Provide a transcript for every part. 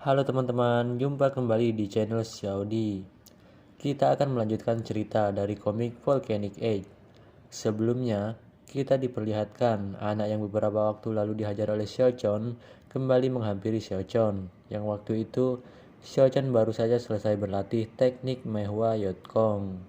Halo teman-teman, jumpa kembali di channel Xiaodi. Kita akan melanjutkan cerita dari komik Volcanic Age. Sebelumnya, kita diperlihatkan anak yang beberapa waktu lalu dihajar oleh Xiao Chon kembali menghampiri Xiao Chon, yang waktu itu Xiao Chon baru saja selesai berlatih teknik Mehua Yotkong.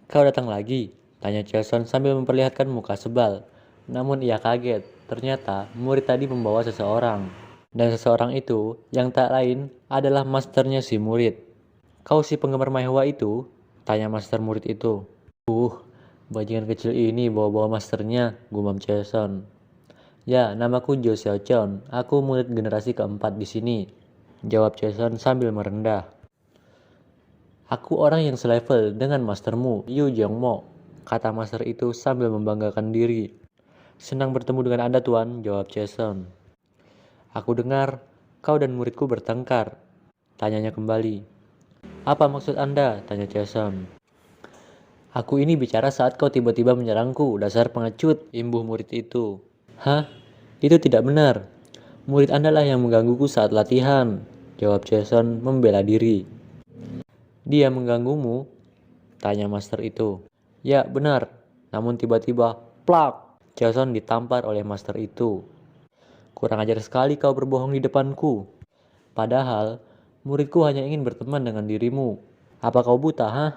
Kau datang lagi? Tanya Xiao Chon sambil memperlihatkan muka sebal. Namun ia kaget, ternyata murid tadi membawa seseorang. Dan seseorang itu yang tak lain adalah masternya si murid. Kau si penggemar Mahua itu? Tanya master murid itu. Bajingan kecil ini bawa-bawa masternya, gumam Jason. Ya, namaku Jo Xiaochon. Aku murid generasi keempat di sini. Jawab Jason sambil merendah. Aku orang yang selevel dengan mastermu, Yu Jongmo. Kata master itu sambil membanggakan diri. Senang bertemu dengan Anda, Tuan, jawab Jason. Aku dengar kau dan muridku bertengkar. Tanyanya kembali. Apa maksud Anda? Tanya Jason. Aku ini bicara saat kau tiba-tiba menyerangku, dasar pengecut, imbuh murid itu. Hah? Itu tidak benar. Murid Anda lah yang menggangguku saat latihan, jawab Jason membela diri. Dia mengganggumu? Tanya master itu. Ya, benar. Namun tiba-tiba, plak! Jason ditampar oleh master itu. Kurang ajar sekali kau berbohong di depanku. Padahal, muridku hanya ingin berteman dengan dirimu. Apa kau buta, hah?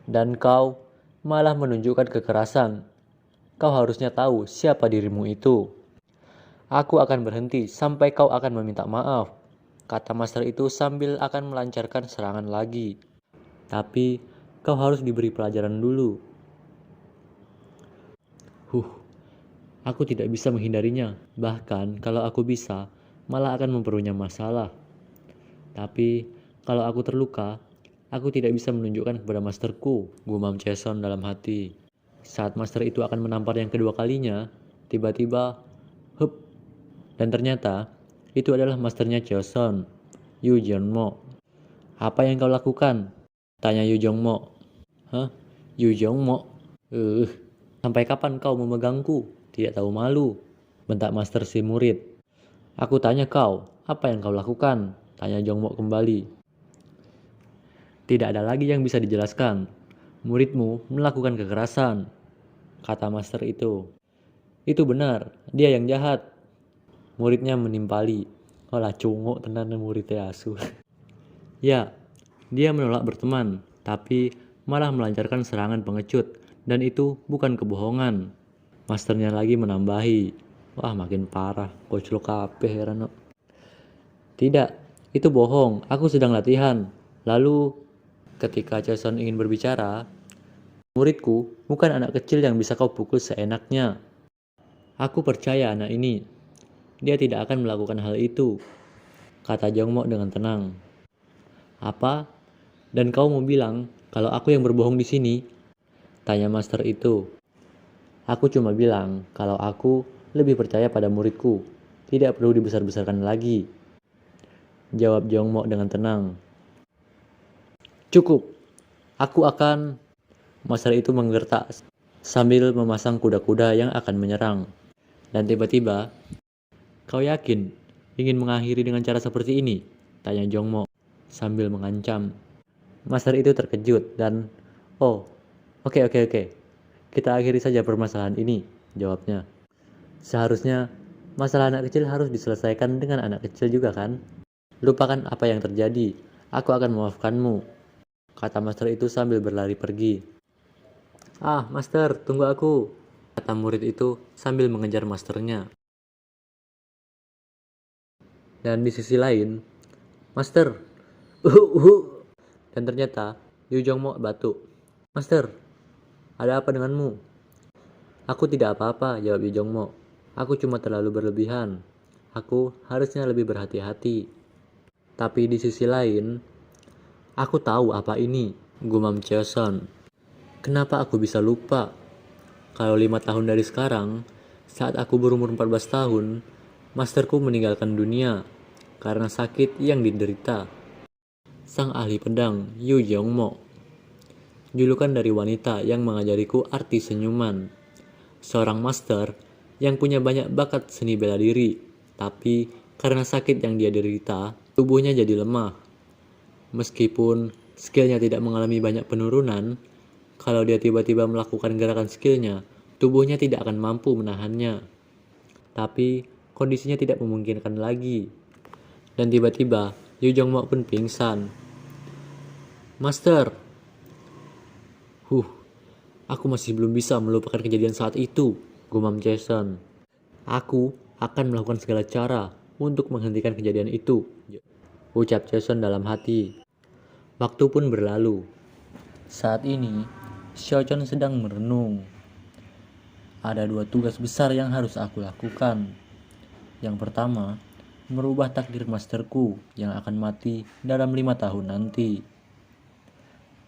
Dan kau malah menunjukkan kekerasan. Kau harusnya tahu siapa dirimu itu. Aku akan berhenti sampai kau akan meminta maaf, kata master itu sambil akan melancarkan serangan lagi. Tapi, kau harus diberi pelajaran dulu. Aku tidak bisa menghindarinya. Bahkan, kalau aku bisa, malah akan memperbanyak masalah. Tapi, kalau aku terluka, aku tidak bisa menunjukkan kepada masterku, gumam Jason dalam hati. Saat master itu akan menampar yang kedua kalinya, tiba-tiba, hup, dan ternyata itu adalah masternya Jason, Yu Jongmo. Apa yang kau lakukan? Tanya Yu Jongmo. Hah? Yu Jongmo? Sampai kapan kau memegangku? Tidak tahu malu, bentak master si murid. Aku tanya kau, apa yang kau lakukan? Tanya Jongmo kembali. Tidak ada lagi yang bisa dijelaskan. Muridmu melakukan kekerasan, kata master itu. Itu benar, dia yang jahat. Muridnya menimpali. Olah cunguk tenan muridnya asu. Ya, dia menolak berteman, tapi malah melancarkan serangan pengecut. Dan itu bukan kebohongan. Masternya lagi menambahi. Wah, makin parah. Koclok kabeh heran. Tidak, itu bohong. Aku sedang latihan. Lalu, ketika Jason ingin berbicara, muridku bukan anak kecil yang bisa kau pukul seenaknya. Aku percaya anak ini. Dia tidak akan melakukan hal itu, kata Jongmo dengan tenang. Apa? Dan kau mau bilang kalau aku yang berbohong di sini? Tanya master itu. Aku cuma bilang kalau aku lebih percaya pada muridku. Tidak perlu dibesar-besarkan lagi, jawab Jongmo dengan tenang. Cukup. Aku akan... Master itu menggertak sambil memasang kuda-kuda yang akan menyerang. Dan tiba-tiba, kau yakin ingin mengakhiri dengan cara seperti ini? Tanya Jongmo sambil mengancam. Master itu terkejut dan, oh, oke. Kita akhiri saja permasalahan ini, jawabnya. Seharusnya masalah anak kecil harus diselesaikan dengan anak kecil juga kan? Lupakan apa yang terjadi, aku akan memaafkanmu, kata master itu sambil berlari pergi. Ah, master, tunggu aku, kata murid itu sambil mengejar masternya. Dan di sisi lain, master, dan ternyata Yu Jongmo batuk. Master, ada apa denganmu? Aku tidak apa-apa, jawab Yu Jongmo. Aku cuma terlalu berlebihan. Aku harusnya lebih berhati-hati. Tapi di sisi lain, aku tahu apa ini, gumam Jason. Kenapa aku bisa lupa? Kalau 5 tahun dari sekarang, saat aku berumur 14 tahun, masterku meninggalkan dunia karena sakit yang diderita. Sang ahli pedang, Yu Jongmo. Julukan dari wanita yang mengajariku arti senyuman. Seorang master yang punya banyak bakat seni bela diri, tapi Karena sakit yang dia derita, tubuhnya jadi lemah. Meskipun skillnya tidak mengalami banyak penurunan, kalau dia tiba-tiba melakukan gerakan skillnya, tubuhnya tidak akan mampu menahannya. Tapi kondisinya tidak memungkinkan lagi. Dan tiba-tiba, Yu Jongmo pun pingsan. Master, aku masih belum bisa melupakan kejadian saat itu, gumam Jason. Aku akan melakukan segala cara untuk menghentikan kejadian itu, ucap Jason dalam hati. Waktu pun berlalu. Saat ini, Xiaochuan sedang merenung. Ada 2 tugas besar yang harus aku lakukan. Yang pertama, merubah takdir masterku yang akan mati dalam 5 tahun nanti.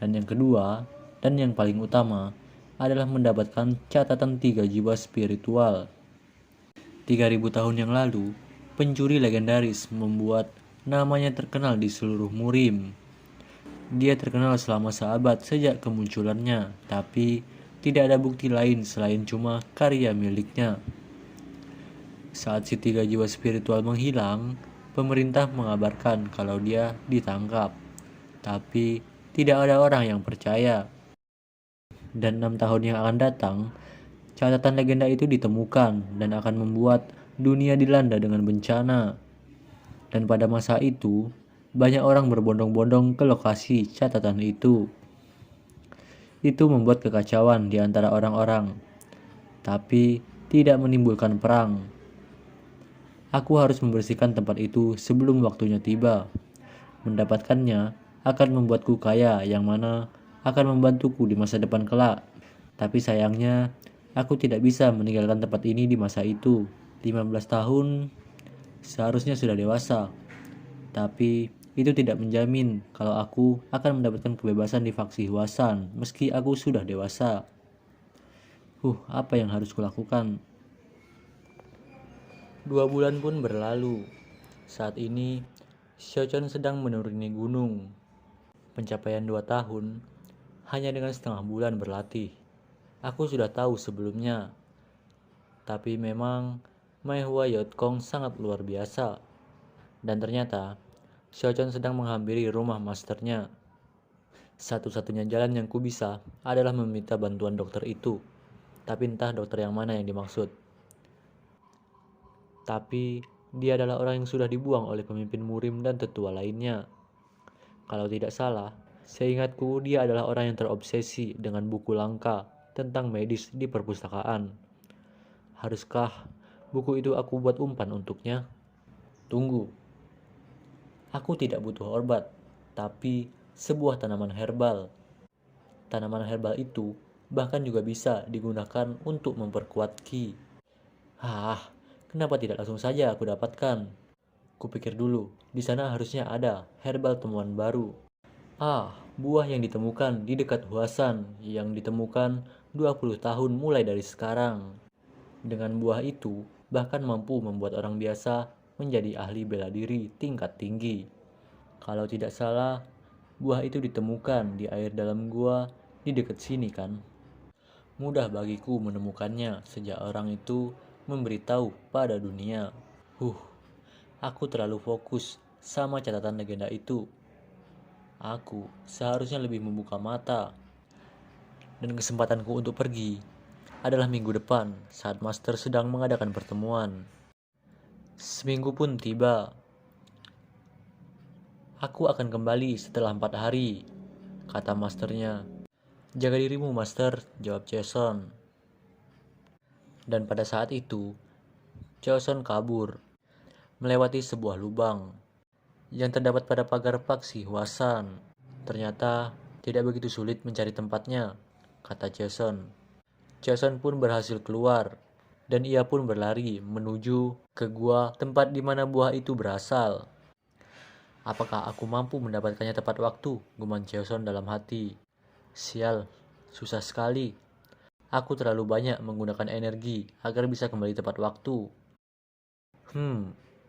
Dan yang kedua, dan yang paling utama, adalah mendapatkan catatan 3 jiwa spiritual. 3000 tahun yang lalu, pencuri legendaris membuat namanya terkenal di seluruh Murim. Dia terkenal selama seabad sejak kemunculannya, tapi tidak ada bukti lain selain cuma karya miliknya. Saat si 3 jiwa spiritual menghilang, pemerintah mengabarkan kalau dia ditangkap. Tapi tidak ada orang yang percaya. Dan 6 tahun yang akan datang, catatan legenda itu ditemukan dan akan membuat dunia dilanda dengan bencana. Dan pada masa itu, banyak orang berbondong-bondong ke lokasi catatan itu. Itu membuat kekacauan di antara orang-orang, tapi tidak menimbulkan perang. Aku harus membersihkan tempat itu sebelum waktunya tiba. Mendapatkannya akan membuatku kaya yang mana akan membantuku di masa depan kelak. Tapi sayangnya, aku tidak bisa meninggalkan tempat ini di masa itu. 15 tahun seharusnya sudah dewasa. Tapi itu tidak menjamin kalau aku akan mendapatkan kebebasan di faksi Huasan meski aku sudah dewasa. Apa yang harus kulakukan? 2 bulan pun berlalu. Saat ini, Xiaochuan sedang menuruni gunung. Pencapaian 2 tahun hanya dengan setengah bulan berlatih. Aku sudah tahu sebelumnya. Tapi memang Mei Hua Yotkong sangat luar biasa. Dan ternyata Xiaochuan sedang menghampiri rumah masternya. Satu-satunya jalan yang ku bisa adalah meminta bantuan dokter itu. Tapi entah dokter yang mana yang dimaksud. Tapi dia adalah orang yang sudah dibuang oleh pemimpin Murim dan tetua lainnya. Kalau tidak salah, seingatku dia adalah orang yang terobsesi dengan buku langka tentang medis di perpustakaan. Haruskah buku itu aku buat umpan untuknya? Tunggu. Aku tidak butuh obat, tapi sebuah tanaman herbal. Tanaman herbal itu bahkan juga bisa digunakan untuk memperkuat ki. Kenapa tidak langsung saja aku dapatkan? Kupikir dulu, di sana harusnya ada herbal temuan baru. Buah yang ditemukan di dekat Huasan yang ditemukan 20 tahun mulai dari sekarang. Dengan buah itu, bahkan mampu membuat orang biasa menjadi ahli bela diri tingkat tinggi. Kalau tidak salah, buah itu ditemukan di air dalam gua di dekat sini kan. Mudah bagiku menemukannya sejak orang itu memberitahu pada dunia. Aku terlalu fokus sama catatan legenda itu. Aku seharusnya lebih membuka mata. Dan kesempatanku untuk pergi adalah minggu depan saat master sedang mengadakan pertemuan. Seminggu pun tiba. Aku akan kembali setelah 4 hari, kata masternya. Jaga dirimu, master, jawab Jason. Dan pada saat itu, Jason kabur, melewati sebuah lubang yang terdapat pada pagar faksi Huasan. Ternyata tidak begitu sulit mencari tempatnya, kata Jason. Jason pun berhasil keluar, dan ia pun berlari menuju ke gua tempat di mana buah itu berasal. Apakah aku mampu mendapatkannya tepat waktu? Gumam Jason dalam hati. Sial, susah sekali. Aku terlalu banyak menggunakan energi agar bisa kembali tepat waktu.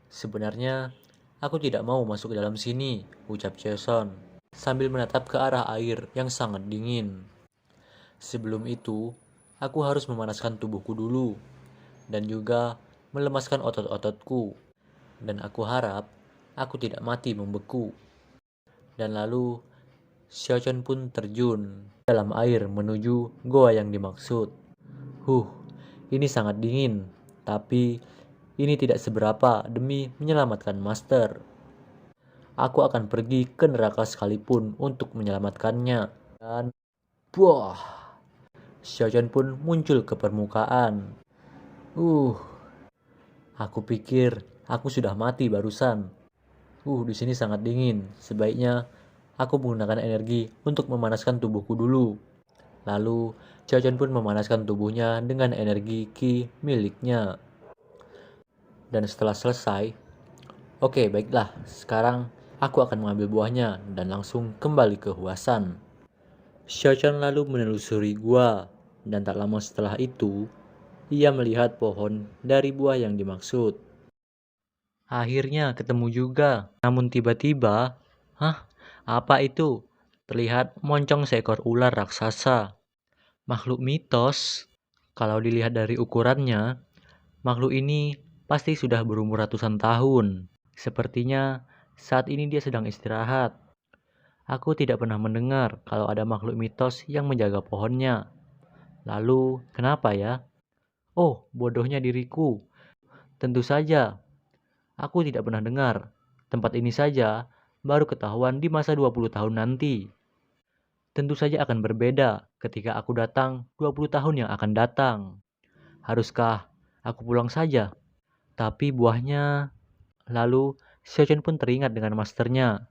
Sebenarnya aku tidak mau masuk ke dalam sini, ucap Jason, sambil menatap ke arah air yang sangat dingin. Sebelum itu, aku harus memanaskan tubuhku dulu, dan juga melemaskan otot-ototku. Dan aku harap aku tidak mati membeku. Dan lalu Xiaochen pun terjun dalam air menuju goa yang dimaksud. Huh, ini sangat dingin, tapi ini tidak seberapa demi menyelamatkan Master. Aku akan pergi ke neraka sekalipun untuk menyelamatkannya. Dan buah, Xiaochen pun muncul ke permukaan. Aku pikir aku sudah mati barusan. Di sini sangat dingin. Sebaiknya aku menggunakan energi untuk memanaskan tubuhku dulu. Lalu, Xiaochen pun memanaskan tubuhnya dengan energi ki miliknya. Dan setelah selesai, oke, baiklah. Sekarang aku akan mengambil buahnya dan langsung kembali ke Huasan. Xiaochen lalu menelusuri gua, dan tak lama setelah itu, ia melihat pohon dari buah yang dimaksud. Akhirnya ketemu juga. Namun tiba-tiba, apa itu? Terlihat moncong seekor ular raksasa. Makhluk mitos. Kalau dilihat dari ukurannya, makhluk ini pasti sudah berumur ratusan tahun. Sepertinya saat ini dia sedang istirahat. Aku tidak pernah mendengar kalau ada makhluk mitos yang menjaga pohonnya. Lalu, kenapa ya? Oh, bodohnya diriku. Tentu saja, aku tidak pernah dengar. Tempat ini saja baru ketahuan di masa 20 tahun nanti. Tentu saja akan berbeda ketika aku datang 20 tahun yang akan datang. Haruskah aku pulang saja? Tapi buahnya... Lalu, Xiaochen pun teringat dengan masternya.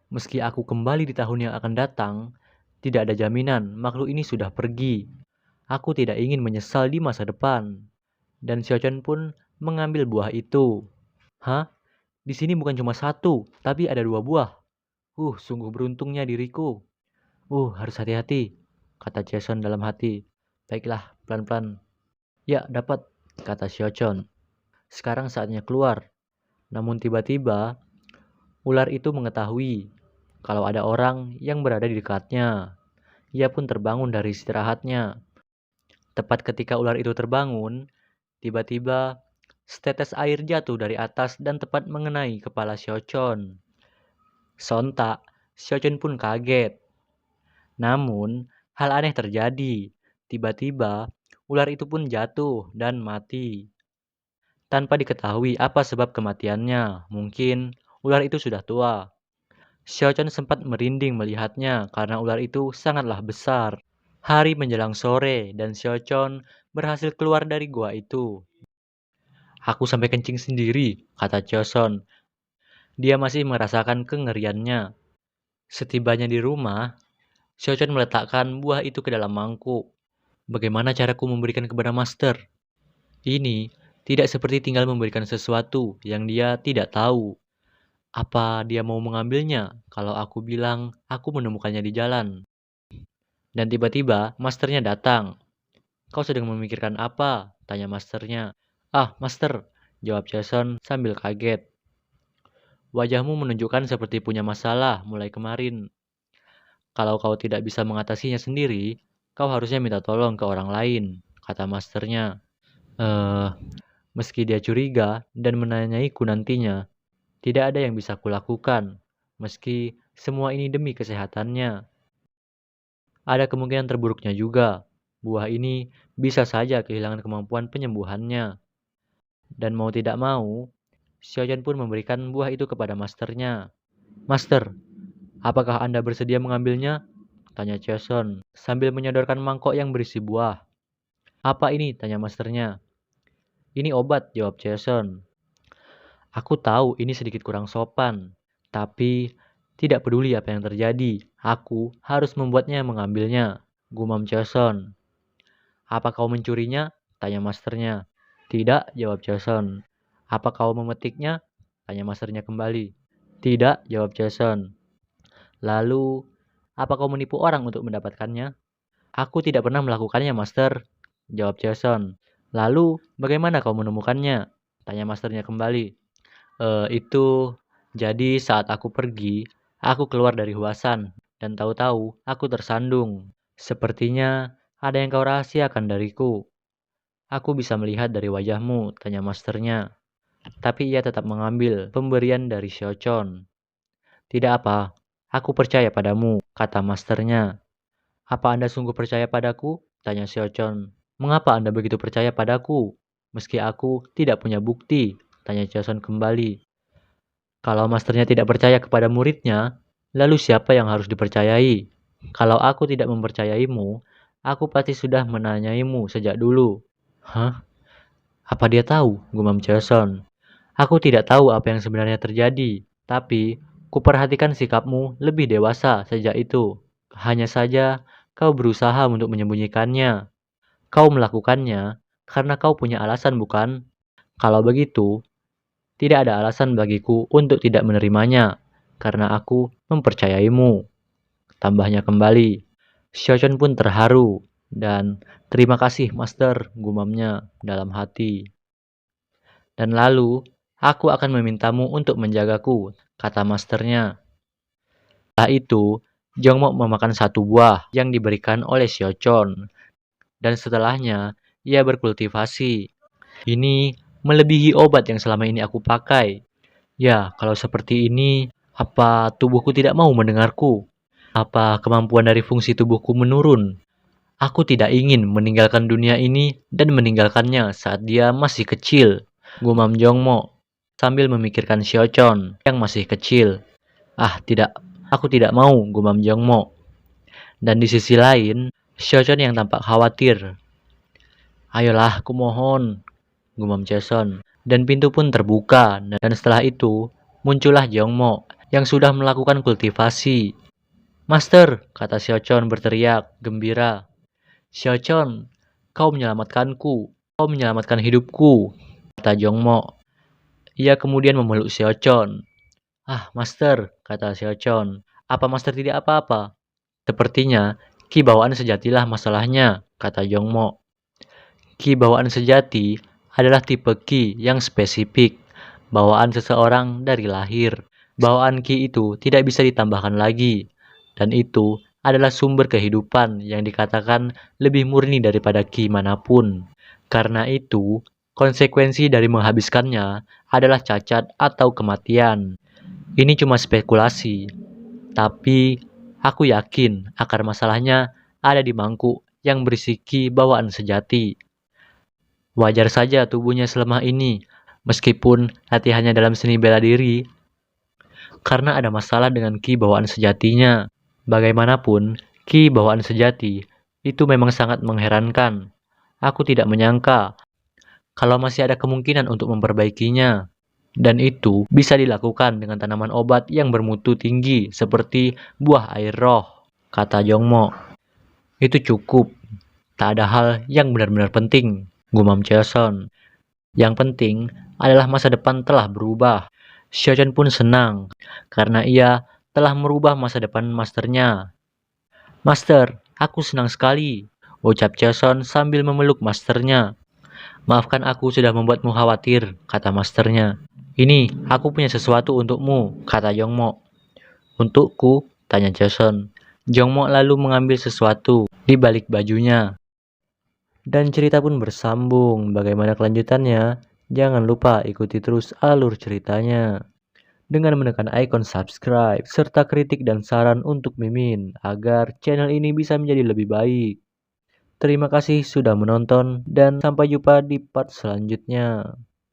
Meski aku kembali di tahun yang akan datang, tidak ada jaminan makhluk ini sudah pergi. Aku tidak ingin menyesal di masa depan. Dan Xiaochen pun mengambil buah itu. Di sini bukan cuma satu, tapi ada 2 buah. Sungguh beruntungnya diriku. Harus hati-hati, kata Jason dalam hati. Baiklah, pelan-pelan. Ya, dapat, kata Xiaochen. Sekarang saatnya keluar. Namun tiba-tiba, ular itu mengetahui kalau ada orang yang berada di dekatnya. Ia pun terbangun dari istirahatnya. Tepat ketika ular itu terbangun, tiba-tiba setetes air jatuh dari atas dan tepat mengenai kepala Xiaochen. Sontak, Xiaochen pun kaget. Namun, hal aneh terjadi. Tiba-tiba, ular itu pun jatuh dan mati. Tanpa diketahui apa sebab kematiannya, mungkin ular itu sudah tua. Xiaochen sempat merinding melihatnya karena ular itu sangatlah besar. Hari menjelang sore dan Xiaochen berhasil keluar dari gua itu. Aku sampai kencing sendiri, kata Xiaochen. Dia masih merasakan kengeriannya. Setibanya di rumah, Xiaochen meletakkan buah itu ke dalam mangkuk. Bagaimana caraku memberikan kepada master? Ini tidak seperti tinggal memberikan sesuatu yang dia tidak tahu. Apa dia mau mengambilnya kalau aku bilang aku menemukannya di jalan? Dan tiba-tiba masternya datang. Kau sedang memikirkan apa? Tanya masternya. Master, jawab Jason sambil kaget. Wajahmu menunjukkan seperti punya masalah mulai kemarin. Kalau kau tidak bisa mengatasinya sendiri, kau harusnya minta tolong ke orang lain, kata masternya. Meski dia curiga dan menanyaiku nantinya, tidak ada yang bisa kulakukan, meski semua ini demi kesehatannya. Ada kemungkinan terburuknya juga. Buah ini bisa saja kehilangan kemampuan penyembuhannya. Dan mau tidak mau, Xiaoyan pun memberikan buah itu kepada masternya. Master, apakah Anda bersedia mengambilnya? Tanya Jason sambil menyodorkan mangkok yang berisi buah. Apa ini? Tanya masternya. Ini obat, jawab Jason. Aku tahu ini sedikit kurang sopan, tapi tidak peduli apa yang terjadi, aku harus membuatnya mengambilnya, gumam Jason. Apa kau mencurinya? Tanya masternya. Tidak, jawab Jason. Apa kau memetiknya? Tanya masternya kembali. Tidak, jawab Jason. Lalu, apa kau menipu orang untuk mendapatkannya? Aku tidak pernah melakukannya, master, jawab Jason. Lalu, bagaimana kau menemukannya? Tanya masternya kembali. Itu jadi saat aku pergi, aku keluar dari Huasan dan tahu-tahu aku tersandung. Sepertinya ada yang kau rahasiakan dariku. Aku bisa melihat dari wajahmu, tanya masternya. tapi ia tetap mengambil pemberian dari Xiaochon. Tidak apa, aku percaya padamu, kata masternya. Apa Anda sungguh percaya padaku? Tanya Xiaochon. Mengapa Anda begitu percaya padaku? Meski aku tidak punya bukti, tanya Xiaochon kembali. Kalau masternya tidak percaya kepada muridnya, lalu siapa yang harus dipercayai? Kalau aku tidak mempercayaimu, aku pasti sudah menanyaimu sejak dulu. Hah? Apa dia tahu? Gumam Jason. Aku tidak tahu apa yang sebenarnya terjadi, tapi kuperhatikan sikapmu lebih dewasa sejak itu. Hanya saja kau berusaha untuk menyembunyikannya. Kau melakukannya karena kau punya alasan, bukan? Kalau begitu, tidak ada alasan bagiku untuk tidak menerimanya, karena aku mempercayaimu. Tambahnya kembali. Xiaochun pun terharu, dan terima kasih master, gumamnya dalam hati. Dan lalu, aku akan memintamu untuk menjagaku, kata masternya. Setelah itu, Jongmo memakan satu buah yang diberikan oleh Xiaochun, dan setelahnya, ia berkultivasi. Ini melebihi obat yang selama ini aku pakai. Ya, kalau seperti ini, apa tubuhku tidak mau mendengarku? Apa kemampuan dari fungsi tubuhku menurun? Aku tidak ingin meninggalkan dunia ini dan meninggalkannya saat dia masih kecil, gumam Jongmo sambil memikirkan Xiaochon yang masih kecil. Ah, tidak, aku tidak mau, gumam Jongmo. Dan di sisi lain, Xiaochon yang tampak khawatir. Ayolah, aku mohon, gumam Jason. Dan pintu pun terbuka, dan setelah itu, muncullah Jongmo yang sudah melakukan kultivasi. Master, kata Xiaochon berteriak, gembira. Xiaochon, kau menyelamatkanku, kau menyelamatkan hidupku, kata Jongmo. Ia kemudian memeluk Xiaochon. Ah, Master, kata Xiaochon. Apa Master tidak apa-apa? Sepertinya, ki bawaan sejatilah masalahnya, kata Jongmo. Ki bawaan sejati adalah tipe ki yang spesifik, bawaan seseorang dari lahir. Bawaan ki itu tidak bisa ditambahkan lagi, dan itu adalah sumber kehidupan yang dikatakan lebih murni daripada ki manapun. Karena itu, konsekuensi dari menghabiskannya adalah cacat atau kematian. Ini cuma spekulasi, tapi aku yakin akar masalahnya ada di mangkuk yang berisi ki bawaan sejati. Wajar saja tubuhnya selemah ini, meskipun latihannya dalam seni bela diri, karena ada masalah dengan ki bawaan sejatinya. Bagaimanapun, ki bawaan sejati itu memang sangat mengherankan. Aku tidak menyangka kalau masih ada kemungkinan untuk memperbaikinya. Dan itu bisa dilakukan dengan tanaman obat yang bermutu tinggi seperti buah air roh, kata Jongmo. Itu cukup, tak ada hal yang benar-benar penting, gumam Jason. Yang penting adalah masa depan telah berubah. Xiaochun pun senang karena ia telah merubah masa depan masternya. Master, aku senang sekali, ucap Jason sambil memeluk masternya. Maafkan aku sudah membuatmu khawatir, kata masternya. Ini, aku punya sesuatu untukmu, kata Jongmo. Untukku? Tanya Jason. Jongmo lalu mengambil sesuatu di balik bajunya. Dan cerita pun bersambung. Bagaimana kelanjutannya? Jangan lupa ikuti terus alur ceritanya dengan menekan ikon subscribe serta kritik dan saran untuk Mimin agar channel ini bisa menjadi lebih baik. Terima kasih sudah menonton dan sampai jumpa di part selanjutnya.